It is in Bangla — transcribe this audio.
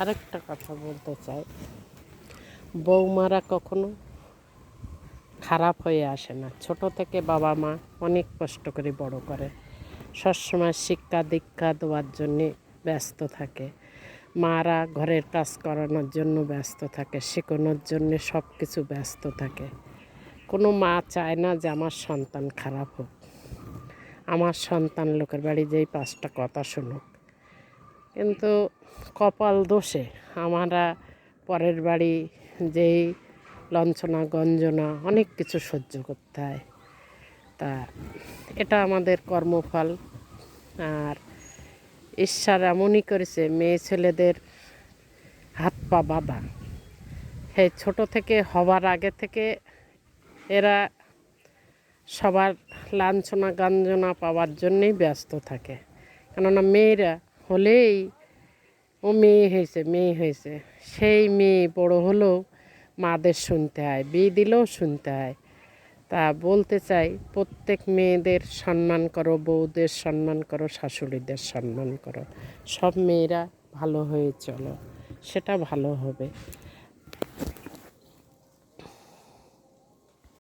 আরেকটা কথা বলতে চাই, বৌমারা কখনো খারাপ হয়ে আসে না। ছোট থেকে বাবা মা অনেক কষ্ট করে বড় করে, সবসময় শিক্ষা দীক্ষা দেওয়ার জন্যে ব্যস্ত থাকে। মারা ঘরের কাজ করানোর জন্য ব্যস্ত থাকে, শেখানোর জন্যে সব কিছু ব্যস্ত থাকে। কোনো মা চায় না যে আমার সন্তান খারাপ হোক, আমার সন্তান লোকের বাড়ি যেই 5টা কথা শুনুক। কিন্তু কপাল দোষে আমরা পরের বাড়ি যেই লাঞ্ছনা গঞ্জনা অনেক কিছু সহ্য করতে হয়। তা এটা আমাদের কর্মফল। আর ঈশ্বর এমনই করেছে, মেয়ে ছেলেদের হাত পা বাঁধা। সেই ছোটো থেকে হবার আগে থেকে এরা সবার লাঞ্ছনা গাঞ্জনা পাওয়ার জন্যেই ব্যস্ত থাকে। কেননা মেয়েরা হলেই ও মেয়ে হয়েছে মেয়ে হয়েছে, সেই মেয়ে বড় হলেও মাদের শুনতে হয়, বিয়ে দিলেও শুনতে হয়। তা বলতে চাই, প্রত্যেক মেয়েদের সম্মান করো, বউদের সম্মান করো, শাশুড়িদের সম্মান করো। সব মেয়েরা ভালো হয়ে চলো, সেটা ভালো হবে।